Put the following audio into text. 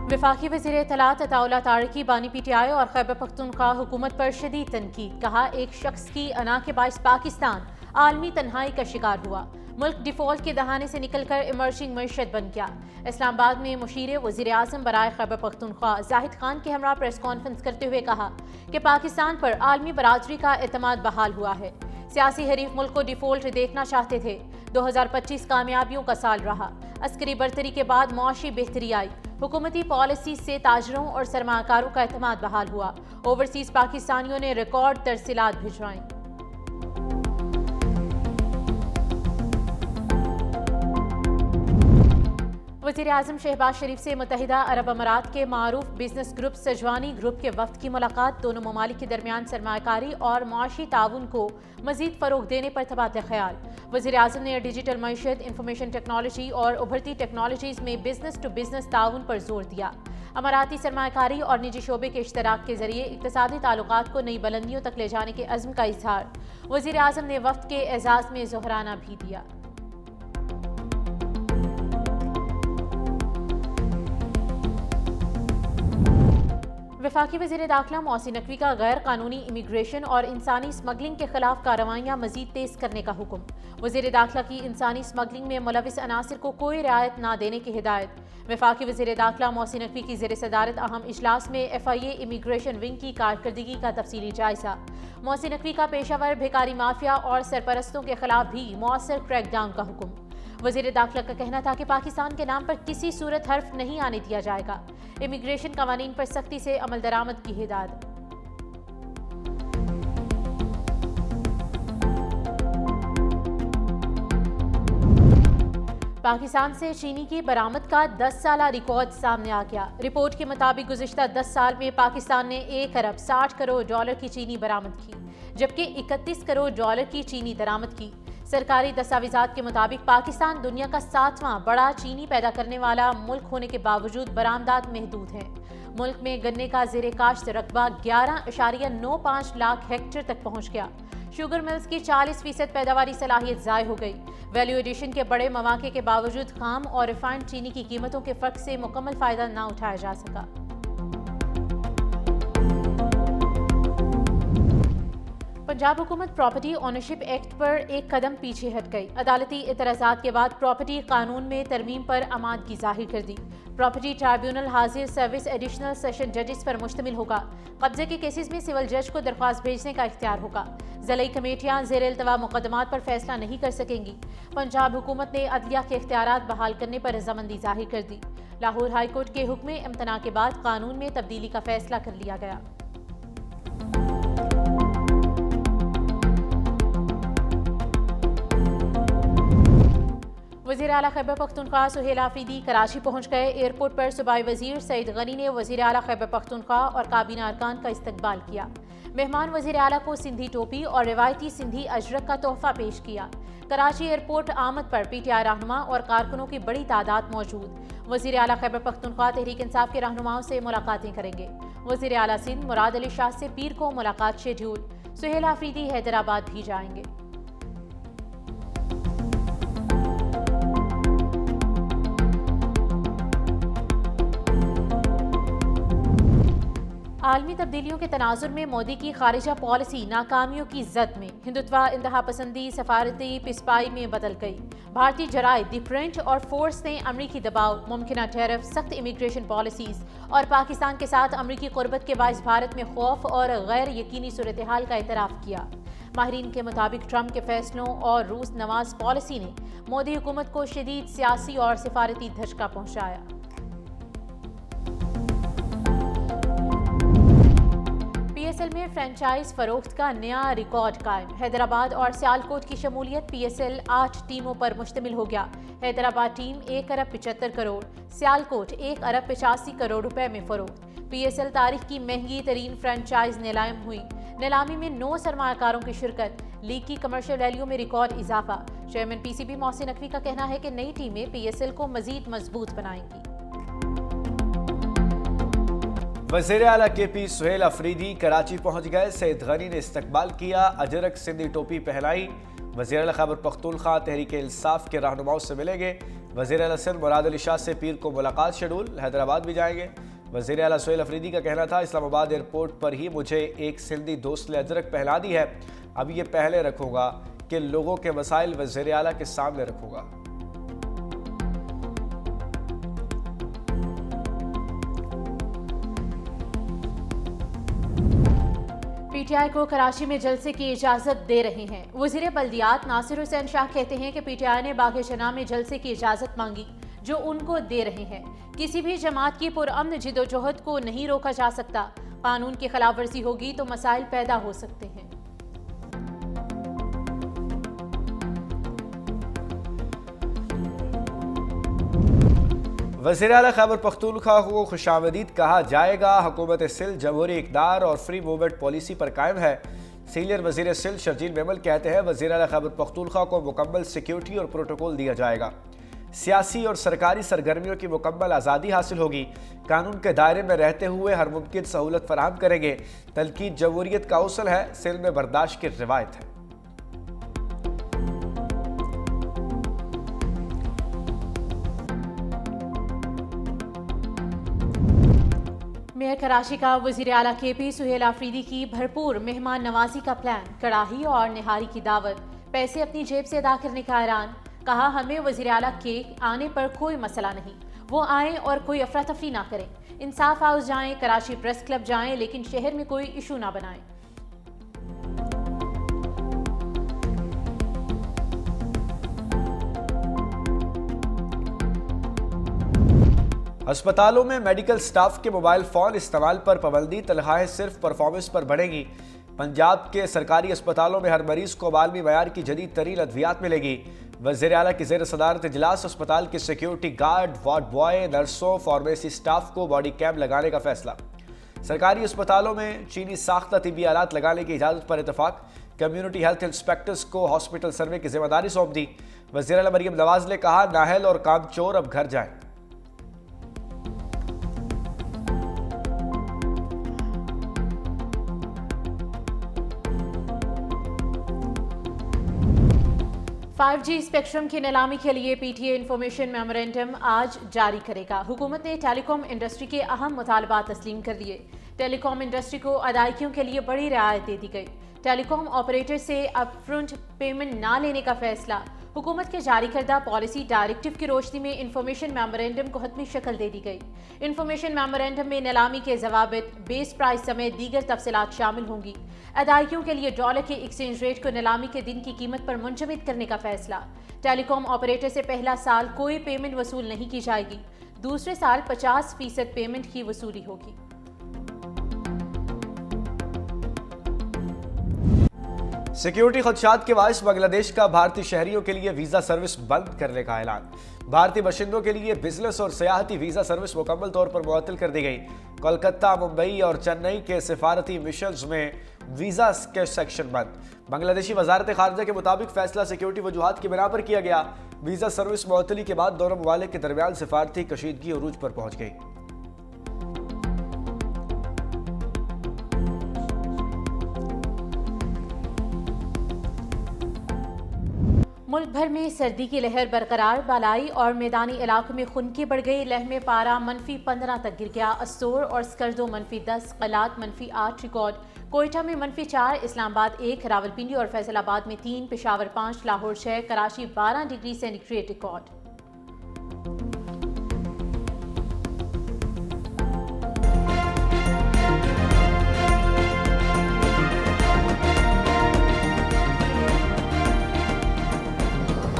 वफाकी वज़ीर इत्तलात अताउल्लाह तारिकी बानी PTI और खैबर पख्तूनख्वा हुकूमत पर शदीद तनकीद। कहा, एक शख्स की अना के बाइस पाकिस्तान आलमी तन्हाई का शिकार हुआ। मुल्क डिफॉल्ट के दहाने से निकलकर इमर्जिंग मईशत बन गया। इस्लामाबाद में मुशीर वज़ीर आज़म बराए खैबर पख्तूनख्वा जाहिद खान के हमरा प्रेस कॉन्फ्रेंस करते हुए कहा कि पाकिस्तान पर आलमी बरादरी का एतमाद बहाल हुआ है। सियासी हरीफ मुल्क को डिफॉल्ट देखना चाहते थे। 2025 कामयाबियों का साल रहा। अस्करी बरतरी के बाद मुआशी बेहतरी आई। हुकूमती पॉलिसी से ताजरों और सरमाकारों का एतमाद बहाल हुआ। ओवरसीज पाकिस्तानियों ने रिकॉर्ड तरसीलात भिजवाई। वज़ीर आज़म शहबाज शरीफ से मुत्तहिदा अरब अमारात के मारूफ बिजनेस ग्रुप सजवानी ग्रुप के वफ्द की मुलाकात। दोनों ममालिक के दरमियान सरमाकारी और मुआशी ताउन को मजीद फ़रोग देने पर तबादला ख्याल। वज़ीर आज़म ने डिजिटल मईशत, इंफॉर्मेशन टेक्नोलॉजी और उभरती टेक्नोलॉजीज़ में बिजनेस टू बिजनेस ताउन पर जोर दिया। अमाराती सरमाकारी और निजी शोबे के इश्तराक के जरिए इक़्तिसादी ताल्लुकात को नई बुलंदियों तक ले जाने के अज़्म का इजहार। वज़ीर आज़म ने वफ्द के एजाज़ में ज़ोहराना भी दिया। वफाकी वज़ीर दाखिला मोहसिन नकवी का गैर कानूनी इमिग्रेशन और इंसानी स्मगलिंग के खिलाफ कार्रवाइयाँ मजीद तेज करने का हुक्म। वज़ीर दाखिला की इंसानी स्मगलिंग में मुलविस अनासिर को कोई रियायत न देने की हिदायत। वफाकी वज़ीर दाखिला मोहसिन नकवी की ज़ेर सदारत अहम इजलास में FIA इमिग्रेशन विंग की कारकर्दगी का तफसीली जायजा। मोहसिन नकवी का पेशावर भिकारी माफिया और सरपरस्तों के खिलाफ भी मौसर क्रैकडाउन का हुक्म। वज़ीर दाखिला का कहना था कि पाकिस्तान के नाम पर किसी सूरत हर्फ नहीं आने दिया जाएगा। इमिग्रेशन कवानीन पर सख्ती से अमल दरामद की हिदायत। पाकिस्तान से चीनी की बरामद का 10 साला रिकॉर्ड सामने आ गया। रिपोर्ट के मुताबिक गुज़िश्ता 10 साल में पाकिस्तान ने 1 अरब 60 करोड़ डॉलर की चीनी बरामद की, जबकि 31 करोड़ डॉलर की चीनी दरामद की। सरकारी दस्तावेजात के मुताबिक पाकिस्तान दुनिया का 7वां बड़ा चीनी पैदा करने वाला मुल्क होने के बावजूद बरामदात महदूद हैं। मुल्क में गन्ने का ज़ेरे काश्त रकबा 11.95 लाख हेक्टेयर तक पहुँच गया। शुगर मिल्स की 40% पैदावारी सलाहियत ज़ाय हो गई। वैल्यू एडिशन के बड़े मौके के बावजूद खाम और रिफाइंड चीनी की कीमतों के फ़र्क से मुकम्मल फ़ायदा न उठाया जा सका। पंजाब हुकूमत प्रॉपर्टी ओनरशिप एक्ट पर एक कदम पीछे हट गई। अदालती इतराज़ात के बाद प्रॉपर्टी कानून में तरमीम पर आमादगी जाहिर कर दी। प्रॉपर्टी ट्राइब्यूनल हाजिर सर्विस एडिशनल सेशन जजेस पर मुश्तमिल होगा। कब्जे के केसेस में सिविल जज को दरख्वास्त भेजने का इख्तियार होगा। ज़िली कमेटियाँ ज़ेर इल्तवा मुकदमात पर फैसला नहीं कर सकेंगी। पंजाब हुकूमत ने अदलिया के इख्तियारात बहाल करने पर रजामंदी जाहिर कर दी। लाहौर हाई कोर्ट के हुक्म इम्तना के बाद कानून में तब्दीली का फैसला कर लिया गया। वज़ीर आला खैबर पख्तूनख्वा सुहेल आफरीदी कराची पहुँच गए। एयरपोर्ट पर सूबाई वज़ीर सईद गनी ने वज़ीर आला खैबर पख्तूनख्वा और काबीना अरकान का इस्तकबाल किया। मेहमान वज़ीर आला को सिंधी टोपी और रिवायती सिंधी अजरक का तोहफा पेश किया। कराची एयरपोर्ट आमद पर PTI रहनुमा और कारकुनों की बड़ी तादाद मौजूद। वज़ीर आला खैबर पख्तूनख्वा तहरीक इंसाफ के रहनुमाओं से मुलाकातें करेंगे। वज़ीर आला सिंध मुराद अली शाह से पीर को मुलाकात शेड्यूल। सुहेल आफरीदी हैदराबाद भी जाएंगे। आलमी तब्दीलियों के तनाजुर में मोदी की खारिजा पॉलिसी नाकामियों की जद में। हिंदुत्वा, इंतहा पसंदी, सफारती पिस्पाई में बदल गई। भारतीय जराए द प्रिंट और फोर्स ने अमरीकी दबाव, मुमकिन टैरिफ, सख्त इमिग्रेशन पॉलिसीज और पाकिस्तान के साथ अमरीकी कुर्बत के बाइस भारत में खौफ और गैर यकीनी सूरत हाल का एतराफ़ किया। माहिरीन के मुताबिक ट्रंप के फैसलों और रूस नवाज पॉलिसी ने मोदी हुकूमत को शदीद सियासी और सिफारती धचका पहुँचाया। PSL में फ्रेंचाइज फरोख्त का नया रिकॉर्ड कायम। हैदराबाद और सियालकोट की शमूलियत PSL 8 टीमों पर मुश्तमिल हो गया। हैदराबाद टीम 1 अरब 75 करोड़, सियालकोट 1 अरब 85 करोड़ रुपए में फरोख्त। PSL तारीख की महंगी तरीन फ्रेंचाइज नीलाम हुई। नीलामी में 9 सरमायाकारों की शिरकत। लीग की कमर्शियल वैल्यू में रिकॉर्ड इजाफा। चेयरमैन PCB मोहसिन नकवी का कहना है कि नई टीमें PSL को मजीद मजबूत बनाएंगी। वज़ीर आला KP सुहेल आफरीदी कराची पहुंच गए। सईद गनी ने इस्तकबाल किया, अजरक सिंधी टोपी पहनाई। वज़ीर आला खैबर पख्तूनख्वा तहरीक इंसाफ के रहनुमाओं से मिलेंगे। वज़ीर आला सिंध मुराद अली शाह से पीर को मुलाकात शेड्यूल, हैदराबाद भी जाएंगे। वज़ीर आला सुहेल अफरीदी का कहना था, इस्लामाबाद एयरपोर्ट पर ही मुझे एक सिंधी दोस्त ने अजरक पहना दी है, अब ये पहले रखूंगा कि लोगों के मसाइल वज़ीर आला के सामने रखूंगा। पीटीआई को कराची में जलसे की इजाजत दे रहे हैं। वज़ीर बल्दियात नासिर हुसैन शाह कहते हैं कि पीटीआई ने बाग़ जना में जलसे की इजाजत मांगी जो उनको दे रहे हैं। किसी भी जमात की पुरअमन जिदोजहद को नहीं रोका जा सकता। कानून की खिलाफ वर्जी होगी तो मसाइल पैदा हो सकते हैं। वज़ीर आला खैबर पख्तूनख्वा को खुशामदीद कहा जाएगा। हुकूमत सिंध जमहूरी इक़दार और फ्री मूवमेंट पॉलिसी पर कायम है। सीनियर वज़ीर सिंध शर्जील मेमन कहते हैं, वज़ीर आला खैबर पख्तूनख्वा को मुकम्मल सिक्योरिटी और प्रोटोकॉल दिया जाएगा। सियासी और सरकारी सरगर्मियों की मुकम्मल आज़ादी हासिल होगी। कानून के दायरे में रहते हुए हर मुमकिन सहूलत फराहम करेंगे। तनकीद जमहूरियत का उसूल है, सिंध में बर्दाश्त की रिवायत है। मेयर कराची का वज़ीर आला KP सुहेल अफरीदी की भरपूर मेहमान नवाजी का प्लान, कड़ाही और निहारी की दावत, पैसे अपनी जेब से अदा करने का ऐलान। कहा, हमें वज़ीर आला के आने पर कोई मसला नहीं, वो आएँ और कोई अफरा तफरी ना करें। इंसाफ हाउस जाएं, कराची प्रेस क्लब जाएं, लेकिन शहर में कोई इशू ना बनाएं। अस्पतालों में मेडिकल स्टाफ के मोबाइल फ़ोन इस्तेमाल पर पाबंदी, तनख्वाहें सिर्फ परफॉर्मेंस पर बढ़ेगी। पंजाब के सरकारी अस्पतालों में हर मरीज को बालमी मयार की जदीद तरीन अद्वियात मिलेगी। वज़ीर आला की ज़ेर सदारत इजलास अस्पताल के सिक्योरिटी गार्ड, वार्ड बॉय, नर्सों, फार्मेसी स्टाफ को बॉडी कैम लगाने का फैसला। सरकारी अस्पतालों में चीनी साख्ता तिबी आलात लगाने की इजाज़त पर इतफाक। कम्युनिटी हेल्थ इंस्पेक्टर्स को हॉस्पिटल सर्वे की जिम्मेदारी सौंप दी। वज़ीर आला मरियम नवाज ने कहा, नाहल और कामचोर अब घर जाएं। फाइव जी स्पेक्ट्रम की नीलामी के लिए PTA इंफॉर्मेशन मेमोरेंडम आज जारी करेगा। हुकूमत ने टेलीकॉम इंडस्ट्री के अहम मुतालबात तस्लीम कर दिए। टेलीकॉम इंडस्ट्री को अदायगियों के लिए बड़ी रियायत दे दी गई। टेलीकॉम ऑपरेटर से अपफ्रंट पेमेंट ना लेने का फैसला। हुकूमत के जारी करदा पॉलिसी डायरेक्टिव की रोशनी में इंफॉर्मेशन मेमोरेंडम को हतमी शक्ल दे दी गई। इंफॉर्मेशन मेमोरेंडम में नीलामी के जवाबित, बेस प्राइस समेत दीगर तफसीलात शामिल होंगी। अदायगियों के लिए डॉलर के एक्सचेंज रेट को नीलामी के दिन की कीमत पर मुंजमद करने का फैसला। टेलीकॉम ऑपरेटर से पहला साल कोई पेमेंट वसूल नहीं की जाएगी। दूसरे साल 50% पेमेंट की वसूली होगी। सिक्योरिटी खदशात के बायस बांग्लादेश का भारतीय शहरियों के लिए वीज़ा सर्विस बंद करने का ऐलान। भारतीय बाशिंदों के लिए बिजनेस और सियाहती वीज़ा सर्विस मुकम्मल तौर पर मुअत्तल कर दी गई। कोलकाता, मुंबई और चेन्नई के सिफारती मिशंस में वीज़ा के सेक्शन बंद। बांग्लादेशी वजारत खारजा के मुताबिक फैसला सिक्योरिटी वजूहात की बिना पर किया गया। वीज़ा सर्विस मुअत्तली के बाद दोनों ममालिक के दरमियान सिफारती कशीदगी अरूज पर पहुँच गई। मुल्क भर में सर्दी की लहर बरकरार। बालाई और मैदानी इलाकों में खुनकी बढ़ गई। लह में पारा -15 तक गिर गया। अस्सोर और स्कर्दो -10, कलात -8 रिकॉर्ड। कोयटा में -4, इस्लामाबाद 1, रावलपिंडी और फैसलाबाद में 3, Peshawar 5, Lahore 6, Karachi 12 degree centigrade record.